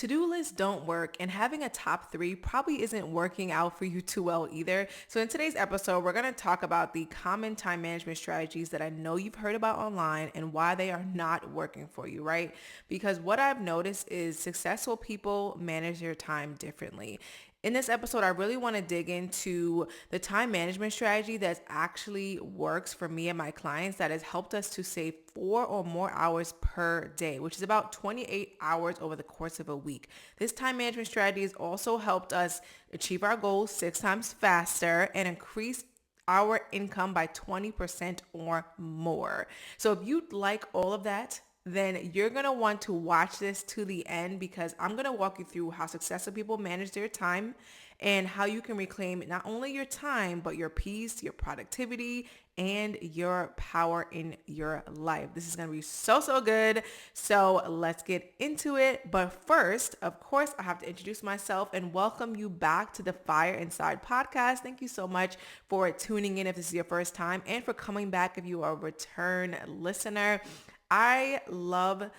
To-do lists don't work, and having a top three probably isn't working out for you too well either. So in today's episode, we're going to talk about the common time management strategies that I know you've heard about online and why they are not working for you, right? Because what I've noticed is successful people manage their time differently. In this episode, I really want to dig into the time management strategy that actually works for me and my clients that has helped us to save 4 or more hours per day, which is about 28 hours over the course of a week. This time management strategy has also helped us achieve our goals 6 times faster and increase our income by 20% or more. So if you'd like all of that, then you're going to want to watch this to the end because I'm going to walk you through how successful people manage their time and how you can reclaim not only your time, but your peace, your productivity, and your power in your life. This is going to be so good. So let's get into it. But first, of course, I have to introduce myself and welcome you back to the Fire Inside podcast. Thank you so much for tuning in if this is your first time and for coming back if you are a return listener. I love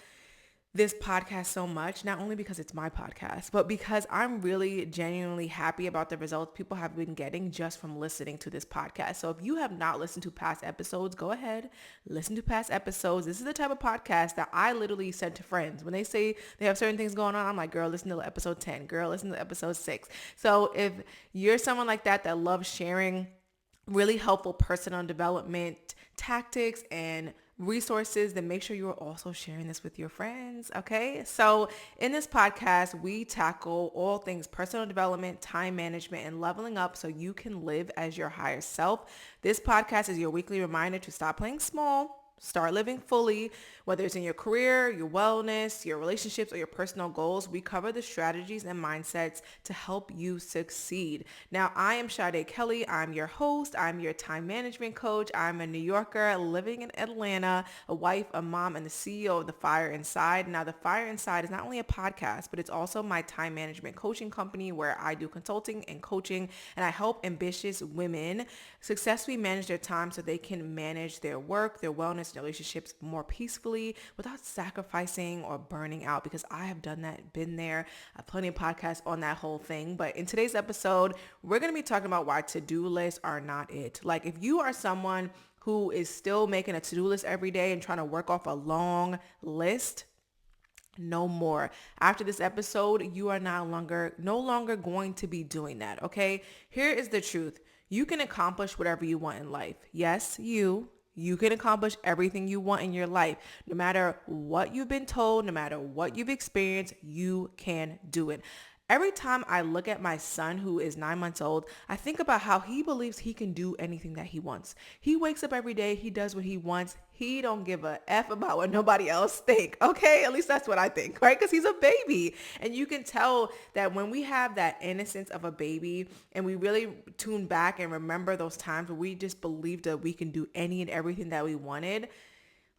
this podcast so much, not only because it's my podcast, but because I'm really genuinely happy about the results people have been getting just from listening to this podcast. So if you have not listened to past episodes, go ahead, listen to past episodes. This is the type of podcast that I literally send to friends. When they say they have certain things going on, I'm like, girl, listen to episode 10. Girl, listen to episode 6. So if you're someone like that loves sharing really helpful personal development tactics and resources, then make sure you are also sharing this with your friends. Okay. So in this podcast, we tackle all things personal development, time management, and leveling up so you can live as your higher self. This podcast is your weekly reminder to stop playing small, start living fully, whether it's in your career, your wellness, your relationships, or your personal goals. We cover the strategies and mindsets to help you succeed. Now, I am Sade Kelly. I'm your host. I'm your time management coach. I'm a New Yorker living in Atlanta, a wife, a mom, and the CEO of The Fire Inside. Now, The Fire Inside is not only a podcast, but it's also my time management coaching company where I do consulting and coaching, and I help ambitious women successfully manage their time so they can manage their work, their wellness, their relationships more peacefully without sacrificing or burning out, because I have done that, been there. I have plenty of podcasts on that whole thing. But in today's episode, we're going to be talking about why to-do lists are not it. Like if you are someone who is still making a to-do list every day and trying to work off a long list, no more. After this episode, you are no longer going to be doing that. Okay. Here is the truth. You can accomplish whatever you want in life. Yes, you can accomplish everything you want in your life. No matter what you've been told, no matter what you've experienced, you can do it. Every time I look at my son who is 9 months old, I think about how he believes he can do anything that he wants. He wakes up every day, he does what he wants. He don't give a F about what nobody else think. Okay, at least that's what I think, right? Because he's a baby. And you can tell that when we have that innocence of a baby and we really tune back and remember those times where we just believed that we can do any and everything that we wanted,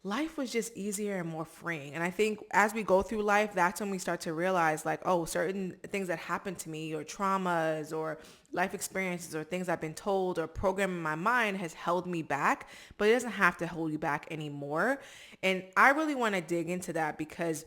life was just easier and more freeing. And I think as we go through life, that's when we start to realize like, oh, certain things that happened to me or traumas or life experiences or things I've been told or programmed in my mind has held me back, but it doesn't have to hold you back anymore. And I really want to dig into that because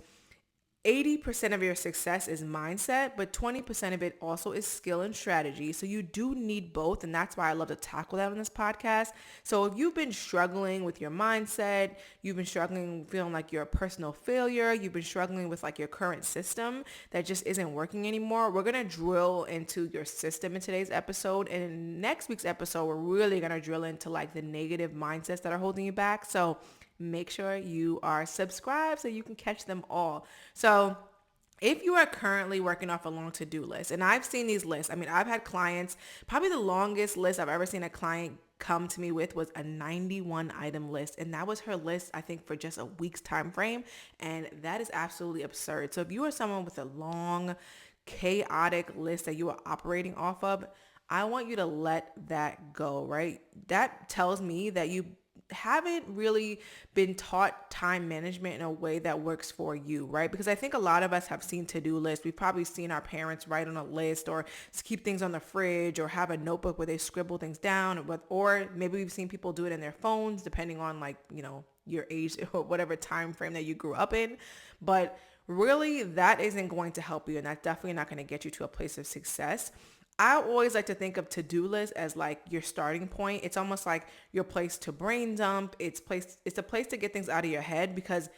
80% of your success is mindset, but 20% of it also is skill and strategy. So you do need both. And that's why I love to tackle that on this podcast. So if you've been struggling with your mindset, you've been struggling feeling like you're a personal failure, you've been struggling with like your current system that just isn't working anymore, we're going to drill into your system in today's episode. And in next week's episode, we're really going to drill into like the negative mindsets that are holding you back. So make sure you are subscribed so you can catch them all. So if you are currently working off a long to-do list, and I've seen these lists, I mean, I've had clients, probably the longest list I've ever seen a client come to me with was a 91 item list. And that was her list, I think, for just a week's time frame. And that is absolutely absurd. So if you are someone with a long, chaotic list that you are operating off of, I want you to let that go, right? That tells me that you haven't really been taught time management in a way that works for you, right? Because I think a lot of us have seen to-do lists. We've probably seen our parents write on a list or keep things on the fridge or have a notebook where they scribble things down, or maybe we've seen people do it in their phones, depending on like, you know, your age or whatever time frame that you grew up in. But really that isn't going to help you, and that's definitely not going to get you to a place of success. I always like to think of to-do list as like your starting point. It's almost like your place to brain dump. It's a place to get things out of your head, because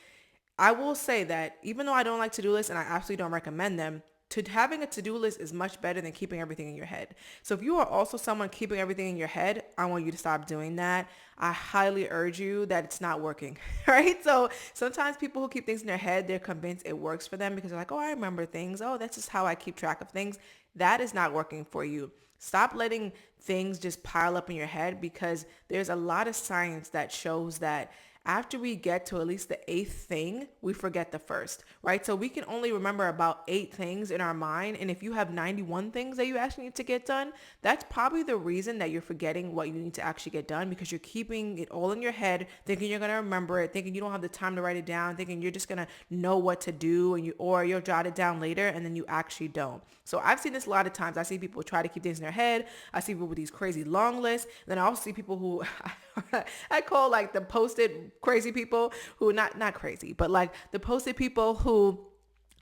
I will say that even though I don't like to-do lists and I absolutely don't recommend them, having a to-do list is much better than keeping everything in your head. So if you are also someone keeping everything in your head, I want you to stop doing that. I highly urge you that it's not working, right? So sometimes people who keep things in their head, they're convinced it works for them because they're like, oh, I remember things. Oh, that's just how I keep track of things. That is not working for you. Stop letting things just pile up in your head, because there's a lot of science that shows that after we get to at least the eighth thing, we forget the first, right? So we can only remember about 8 things in our mind. And if you have 91 things that you actually need to get done, that's probably the reason that you're forgetting what you need to actually get done, because you're keeping it all in your head, thinking you're going to remember it, thinking you don't have the time to write it down, thinking you're just going to know what to do, or you'll jot it down later, and then you actually don't. So I've seen this a lot of times. I see people try to keep things in their head. I see people with these crazy long lists. And then I also see people who I call like the post-it crazy people, who not crazy, but like the post-it people who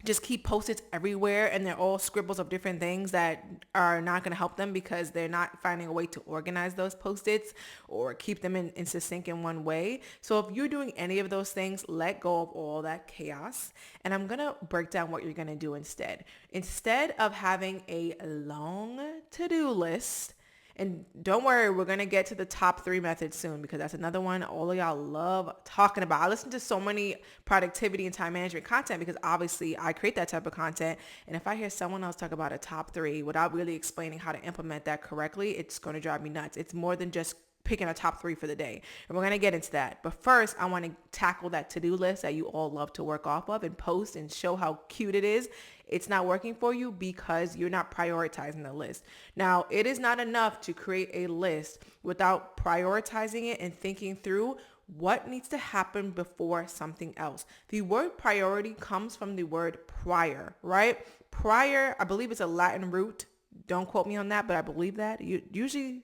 just keep post-its everywhere, and they're all scribbles of different things that are not going to help them, because they're not finding a way to organize those post-its or keep them in succinct in one way. So if you're doing any of those things, let go of all that chaos. And I'm going to break down what you're going to do instead. Instead of having a long to-do list, and don't worry, we're going to get to the top 3 methods soon, because that's another one all of y'all love talking about. I listen to so many productivity and time management content because obviously I create that type of content. And if I hear someone else talk about a top 3 without really explaining how to implement that correctly, it's going to drive me nuts. It's more than just picking a top 3 for the day. And we're going to get into that. But first, I want to tackle that to-do list that you all love to work off of and post and show how cute it is. It's not working for you because you're not prioritizing the list. Now, it is not enough to create a list without prioritizing it and thinking through what needs to happen before something else. The word priority comes from the word prior, right? Prior, I believe it's a Latin root. Don't quote me on that, but I believe that. Usually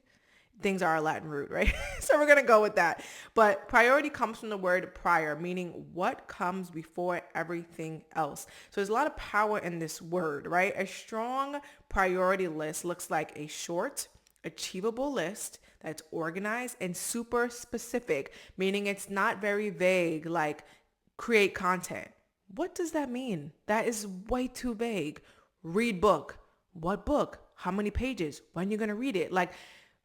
things are a Latin root, right? So we're going to go with that. But priority comes from the word prior, meaning what comes before everything else. So there's a lot of power in this word, right? A strong priority list looks like a short, achievable list that's organized and super specific, meaning it's not very vague, like create content. What does that mean? That is way too vague. Read book. What book? How many pages? When you're going to read it? Like,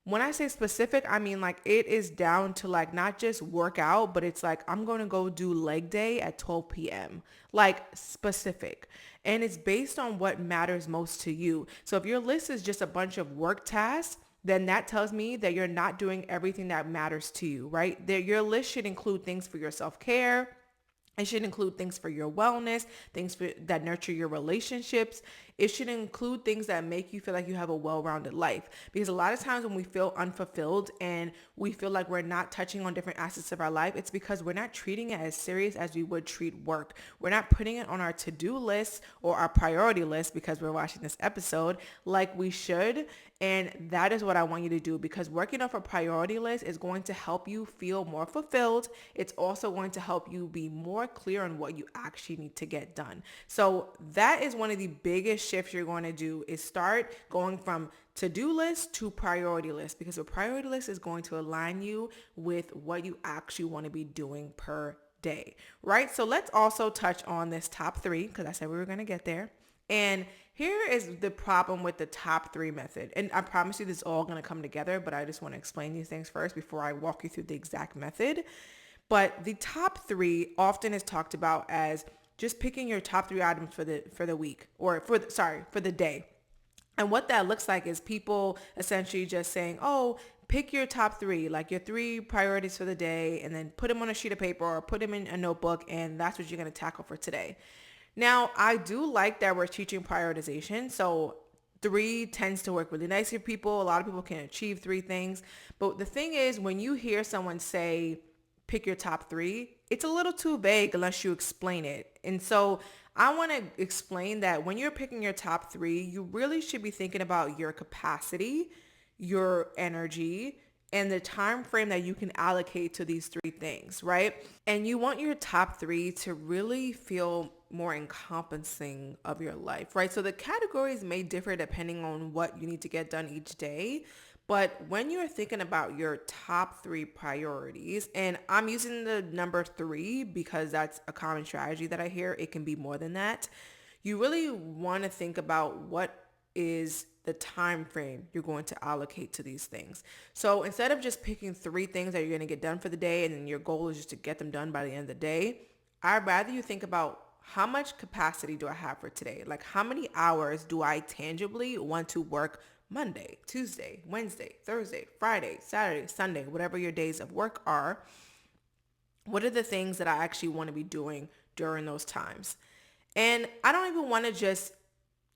when I say specific, I mean like it is down to like not just work out, but it's like I'm going to go do leg day at 12 p.m. Like specific. And it's based on what matters most to you. So if your list is just a bunch of work tasks, then that tells me that you're not doing everything that matters to you, right? Your list should include things for your self-care. It should include things for your wellness, that nurture your relationships. It should include things that make you feel like you have a well-rounded life. Because a lot of times when we feel unfulfilled and we feel like we're not touching on different aspects of our life, it's because we're not treating it as serious as we would treat work. We're not putting it on our to-do list or our priority list because we're watching this episode like we should. And that is what I want you to do, because working off a priority list is going to help you feel more fulfilled. It's also going to help you be more clear on what you actually need to get done. So that is one of the biggest shifts you're going to do, is start going from to-do list to priority list, because a priority list is going to align you with what you actually want to be doing per day, right? So let's also touch on this top 3, because I said we were going to get there. And here is the problem with the top 3 method. And I promise you this is all going to come together, but I just want to explain these things first before I walk you through the exact method. But the top 3 often is talked about as just picking your top 3 items for the week, or for the day. And what that looks like is people essentially just saying, oh, pick your top 3, like your 3 priorities for the day, and then put them on a sheet of paper or put them in a notebook, and that's what you're going to tackle for today. Now, I do like that we're teaching prioritization. So 3 tends to work really nice for people. A lot of people can achieve 3 things. But the thing is, when you hear someone say, pick your top 3, it's a little too vague unless you explain it. And so I want to explain that when you're picking your top 3, you really should be thinking about your capacity, your energy, and the time frame that you can allocate to these 3 things, right? And you want your top 3 to really feel more encompassing of your life, right? So the categories may differ depending on what you need to get done each day. But when you're thinking about your top three priorities, and I'm using the number three because that's a common strategy that I hear, it can be more than that. You really want to think about what is the time frame you're going to allocate to these things. So instead of just picking three things that you're going to get done for the day and then your goal is just to get them done by the end of the day, I'd rather you think about how much capacity do I have for today? Like how many hours do I tangibly want to work Monday, Tuesday, Wednesday, Thursday, Friday, Saturday, Sunday, whatever your days of work are? What are the things that I actually want to be doing during those times? And I don't even want to just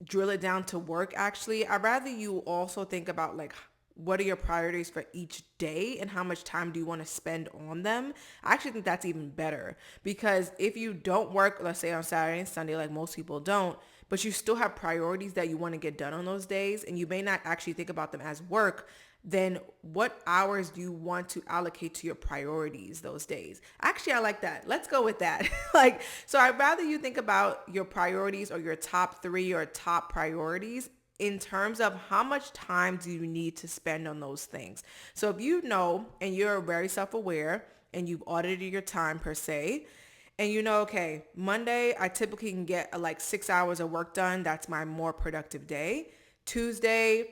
drill it down to work actually. I'd rather you also think about like what are your priorities for each day and how much time do you want to spend on them. I actually think that's even better because if you don't work, let's say on Saturday and Sunday, like most people don't, but you still have priorities that you want to get done on those days and you may not actually think about them as work, then what hours do you want to allocate to your priorities those days? Actually, I like that. Let's go with that. So I'd rather you think about your priorities or your top three or top priorities in terms of how much time do you need to spend on those things. So if you know and you're very self-aware and you've audited your time per se, and you know, okay, Monday, I typically can get like 6 hours of work done. That's my more productive day. Tuesday,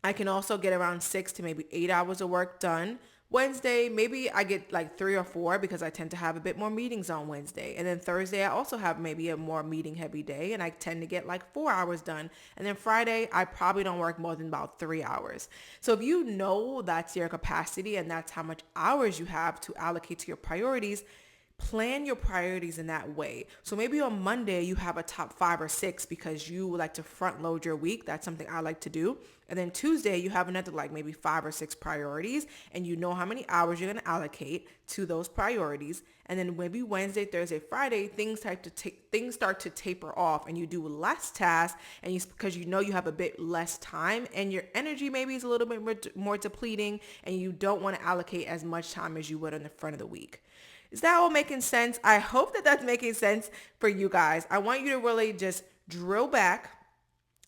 I can also get around 6 to maybe 8 hours of work done. Wednesday, maybe I get like 3 or 4 because I tend to have a bit more meetings on Wednesday. And then Thursday, I also have maybe a more meeting heavy day and I tend to get like 4 hours done. And then Friday, I probably don't work more than about 3 hours. So if you know that's your capacity and that's how much hours you have to allocate to your priorities, plan your priorities in that way. So maybe on Monday you have a top 5 or 6 because you like to front load your week. That's something I like to do. And then Tuesday you have another like maybe 5 or 6 priorities and you know how many hours you're going to allocate to those priorities. And then maybe Wednesday, Thursday, Friday, things start to taper off and you do less tasks and because you know you have a bit less time and your energy maybe is a little bit more depleting and you don't want to allocate as much time as you would on the front of the week. Is that all making sense? I hope that that's making sense for you guys. I want you to really just drill back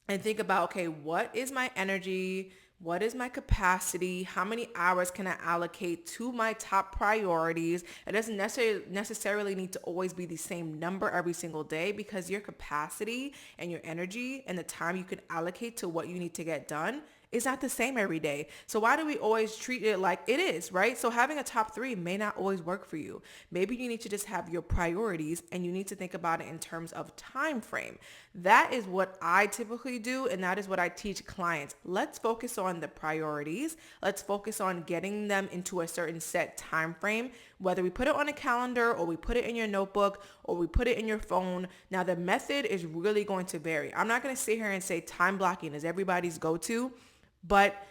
and think about, okay, what is my energy? What is my capacity? How many hours can I allocate to my top priorities? It doesn't necessarily need to always be the same number every single day because your capacity and your energy and the time you can allocate to what you need to get done is not the same every day. So why do we always treat it like it is, right? So having a top 3 may not always work for you. Maybe you need to just have your priorities and you need to think about it in terms of time frame. That is what I typically do and that is what I teach clients. Let's focus on the priorities. Let's focus on getting them into a certain set time frame, whether we put it on a calendar or we put it in your notebook or we put it in your phone. Now the method is really going to vary. I'm not going to sit here and say time blocking is everybody's go-to. But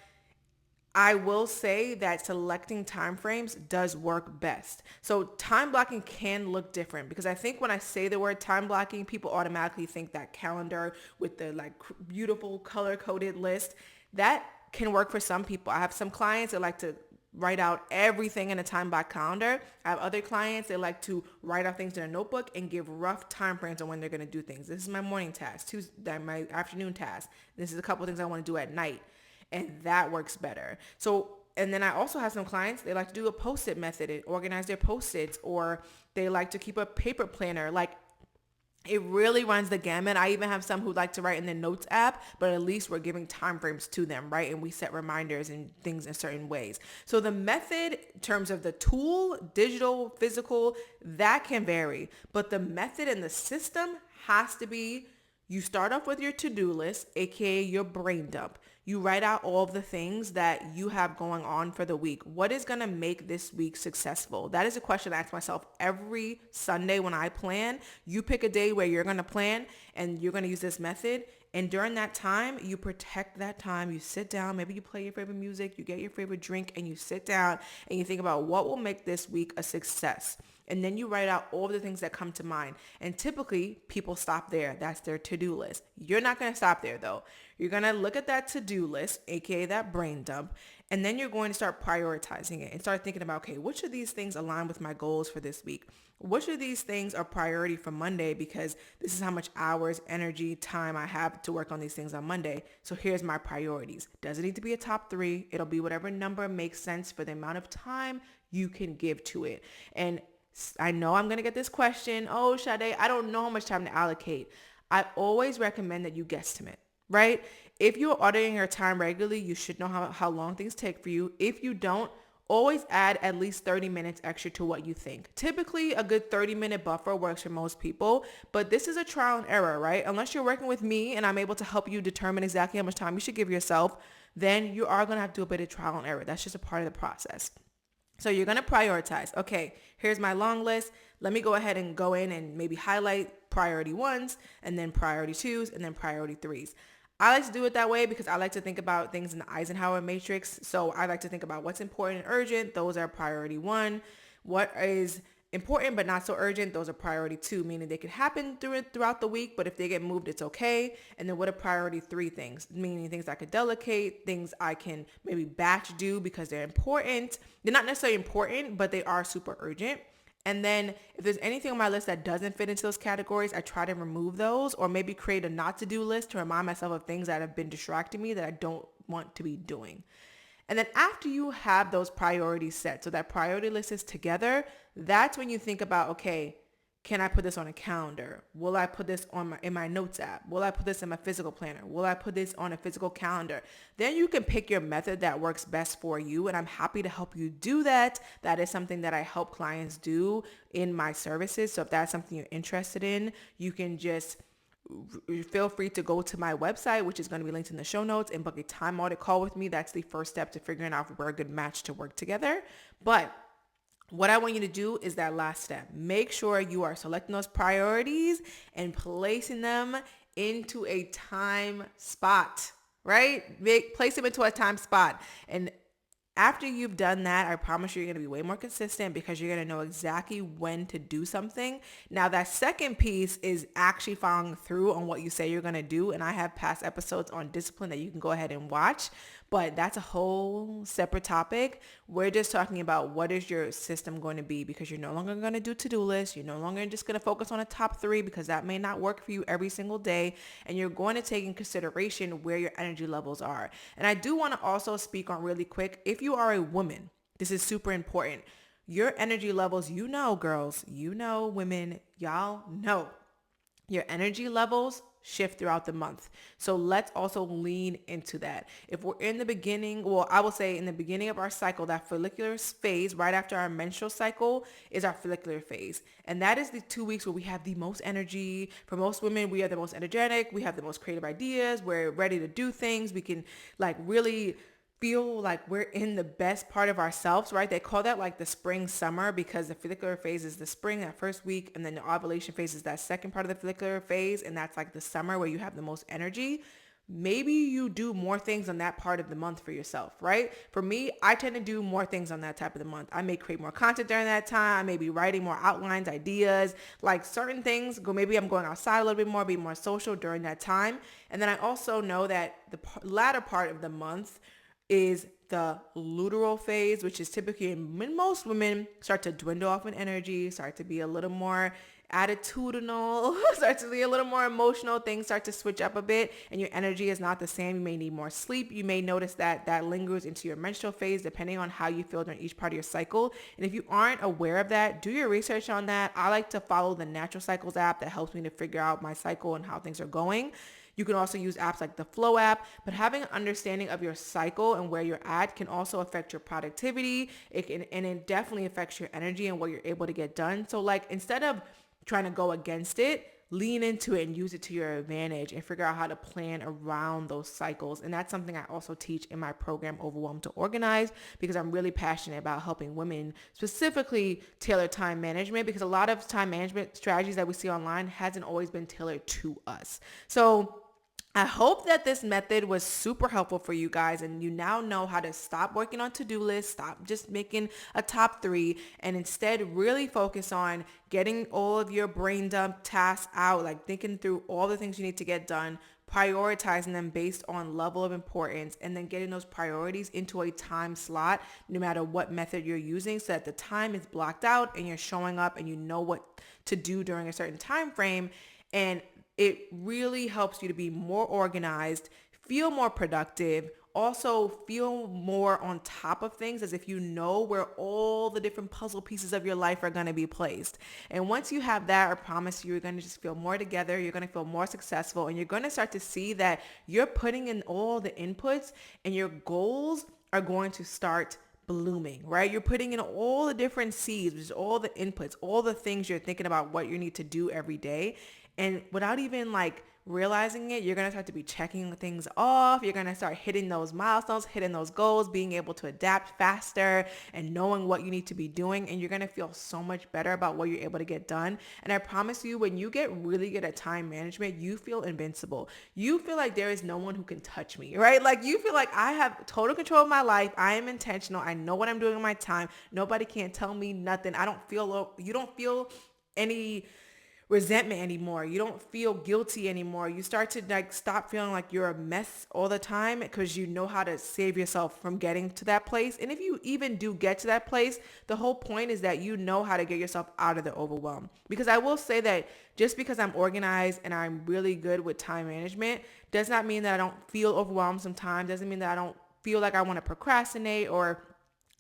I will say that selecting time frames does work best. So time blocking can look different because I think when I say the word time blocking, people automatically think that calendar with the like beautiful color-coded list. That can work for some people. I have some clients that like to write out everything in a time block calendar. I have other clients that like to write out things in a notebook and give rough time frames on when they're going to do things. This is my morning task, Tuesday, my afternoon task. This is a couple of things I want to do at night. And that works better. So, and then I also have some clients, they like to do a post-it method and organize their post-its, or they like to keep a paper planner. Like it really runs the gamut. I even have some who like to write in the notes app, but at least we're giving time frames to them, right? And we set reminders and things in certain ways. So the method in terms of the tool, digital, physical, that can vary. But the method and the system has to be, you start off with your to-do list, aka your brain dump. You write out all of the things that you have going on for the week. What is going to make this week successful? That is a question I ask myself every Sunday when I plan. You pick a day where you're going to plan and you're going to use this method. And during that time, you protect that time. You sit down, maybe you play your favorite music, you get your favorite drink, and you sit down and you think about what will make this week a success. And then you write out all of the things that come to mind. And typically people stop there. That's their to-do list. You're not going to stop there though. You're going to look at that to-do list, aka that brain dump, and then you're going to start prioritizing it and start thinking about, okay, which of these things align with my goals for this week? Which of these things are priority for Monday because this is how much hours, energy, time I have to work on these things on Monday. So here's my priorities. Doesn't need to be a top 3. It'll be whatever number makes sense for the amount of time you can give to it. And I know I'm going to get this question. Oh, Sade, I don't know how much time to allocate. I always recommend that you guesstimate, right? If you're auditing your time regularly, you should know how long things take for you. If you don't, always add at least 30 minutes extra to what you think. Typically, a good 30-minute buffer works for most people, but this is a trial and error, right? Unless you're working with me and I'm able to help you determine exactly how much time you should give yourself, then you are going to have to do a bit of trial and error. That's just a part of the process. So you're going to prioritize. Okay, here's my long list. Let me go ahead and go in and maybe highlight priority 1s and then priority 2s and then priority 3s. I like to do it that way because I like to think about things in the Eisenhower matrix. So I like to think about what's important and urgent. Those are priority 1. What is important but not so urgent? Those are priority 2, meaning they could happen throughout the week, but if they get moved, it's okay. And then what are priority 3 things? Meaning things I could delegate, things I can maybe batch do because they're important. They're not necessarily important, but they are super urgent. And then if there's anything on my list that doesn't fit into those categories, I try to remove those or maybe create a not to do list to remind myself of things that have been distracting me that I don't want to be doing. And then after you have those priorities set, so that priority list is together, that's when you think about, okay, can I put this on a calendar? Will I put this in my notes app? Will I put this in my physical planner? Will I put this on a physical calendar? Then you can pick your method that works best for you. And I'm happy to help you do that. That is something that I help clients do in my services. So if that's something you're interested in, you can just feel free to go to my website, which is going to be linked in the show notes, and book a time audit call with me. That's the first step to figuring out if we're a good match to work together. But what I want you to do is that last step. Make sure you are selecting those priorities and placing them into a time spot, right? Place them into a time spot. And after you've done that, I promise you're going to be way more consistent because you're going to know exactly when to do something. Now, that second piece is actually following through on what you say you're going to do. And I have past episodes on discipline that you can go ahead and watch. But that's a whole separate topic. We're just talking about what is your system going to be because you're no longer going to do to-do lists. You're no longer just going to focus on a top 3 because that may not work for you every single day. And you're going to take in consideration where your energy levels are. And I do want to also speak on really quick, if you are a woman, this is super important. Your energy levels, girls, women, y'all know your energy levels shift throughout the month. So let's also lean into that. If we're in the beginning, I will say in the beginning of our cycle, that follicular phase right after our menstrual cycle is our follicular phase. And that is the 2 weeks where we have the most energy. For most women, we are the most energetic. We have the most creative ideas. We're ready to do things. We can really feel like we're in the best part of ourselves, right? They call that like the spring summer because the follicular phase is the spring, that first week, and then the ovulation phase is that second part of the follicular phase, and that's like the summer where you have the most energy. Maybe you do more things on that part of the month for yourself, right? For me, I tend to do more things on that type of the month. I may create more content during that time. I may be writing more outlines, ideas, like certain things. Maybe I'm going outside a little bit more, be more social during that time. And then I also know that the latter part of the month is the luteal phase, which is typically when most women start to dwindle off in energy, start to be a little more attitudinal, start to be a little more emotional, things start to switch up a bit and your energy is not the same. You may need more sleep. You may notice that lingers into your menstrual phase depending on how you feel during each part of your cycle. And if you aren't aware of that, do your research on that. I like to follow the Natural Cycles app that helps me to figure out my cycle and how things are going. You can also use apps like the Flow app, but having an understanding of your cycle and where you're at can also affect your productivity. It definitely affects your energy and what you're able to get done. So instead of trying to go against it, lean into it and use it to your advantage and figure out how to plan around those cycles. And that's something I also teach in my program, Overwhelmed to Organize, because I'm really passionate about helping women specifically tailor time management, because a lot of time management strategies that we see online hasn't always been tailored to us. So I hope that this method was super helpful for you guys and you now know how to stop working on to-do lists, stop just making a top three, and instead really focus on getting all of your brain dump tasks out, like thinking through all the things you need to get done, prioritizing them based on level of importance, and then getting those priorities into a time slot, no matter what method you're using, so that the time is blocked out and you're showing up and you know what to do during a certain time frame. And it really helps you to be more organized, feel more productive, also feel more on top of things, as if you know where all the different puzzle pieces of your life are going to be placed. And once you have that, I promise you, you're going to just feel more together. You're going to feel more successful, and you're going to start to see that you're putting in all the inputs and your goals are going to start blooming, right? You're putting in all the different seeds, which is all the inputs, all the things you're thinking about what you need to do every day. And without even like realizing it, you're going to start to be checking things off. You're going to start hitting those milestones, hitting those goals, being able to adapt faster and knowing what you need to be doing. And you're going to feel so much better about what you're able to get done. And I promise you, when you get really good at time management, you feel invincible. You feel like there is no one who can touch me, right? Like you feel like I have total control of my life. I am intentional. I know what I'm doing in my time. Nobody can tell me nothing. You don't feel any resentment anymore. You don't feel guilty anymore. You start to like stop feeling like you're a mess all the time, because you know how to save yourself from getting to that place. And if you even do get to that place, the whole point is that you know how to get yourself out of the overwhelm. Because I will say that just because I'm organized and I'm really good with time management does not mean that I don't feel overwhelmed sometimes. Doesn't mean that I don't feel like I want to procrastinate or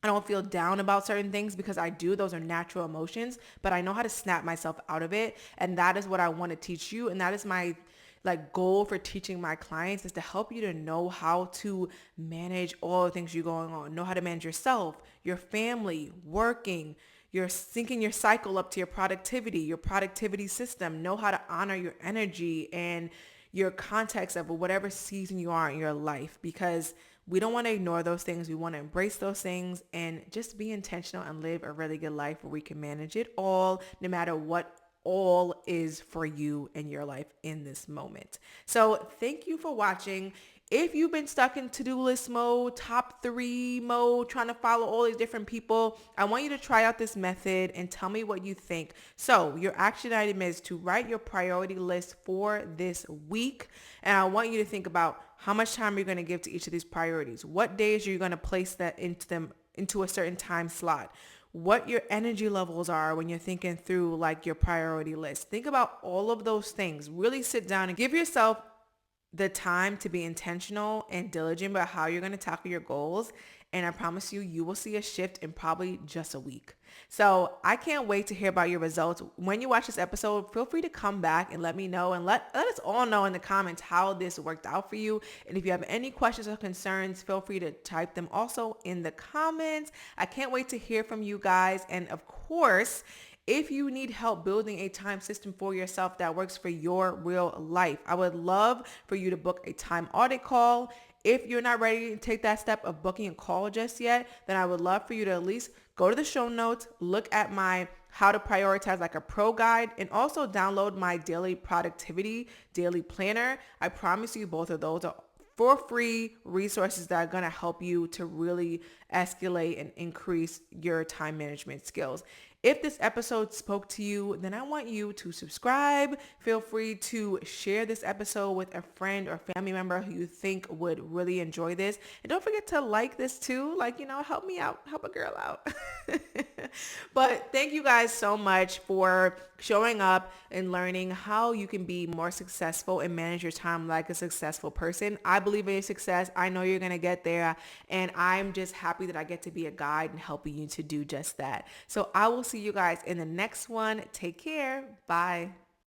I don't feel down about certain things, because I do. Those are natural emotions, but I know how to snap myself out of it. And that is what I want to teach you. And that is my like goal for teaching my clients, is to help you to know how to manage all the things you're going on, know how to manage yourself, your family, working, you're syncing your cycle up to your productivity system, know how to honor your energy and your context of whatever season you are in your life, because we don't want to ignore those things. We want to embrace those things and just be intentional and live a really good life where we can manage it all, no matter what all is for you in your life in this moment. So thank you for watching. If you've been stuck in to-do list mode, top three mode, trying to follow all these different people, I want you to try out this method and tell me what you think. So your action item is to write your priority list for this week. And I want you to think about how much time you're going to give to each of these priorities. What days are you going to place that into a certain time slot? What your energy levels are when you're thinking through like your priority list. Think about all of those things. Really sit down and give yourself the time to be intentional and diligent about how you're going to tackle your goals. And I promise you, you will see a shift in probably just a week. So I can't wait to hear about your results. When you watch this episode, feel free to come back and let me know, and let us all know in the comments how this worked out for you. And if you have any questions or concerns, feel free to type them also in the comments. I can't wait to hear from you guys. And of course, if you need help building a time system for yourself that works for your real life, I would love for you to book a time audit call. If you're not ready to take that step of booking a call just yet, then I would love for you to at least go to the show notes, look at my how to prioritize like a pro guide, and also download my daily productivity daily planner. I promise you both of those are for free resources that are going to help you to really escalate and increase your time management skills. If this episode spoke to you, then I want you to subscribe. Feel free to share this episode with a friend or family member who you think would really enjoy this. And don't forget to like this too. Like, help me out, help a girl out. But thank you guys so much for showing up and learning how you can be more successful and manage your time like a successful person. I believe in your success. I know you're going to get there. And I'm just happy that I get to be a guide and helping you to do just that. So I will see you guys in the next one. Take care. Bye.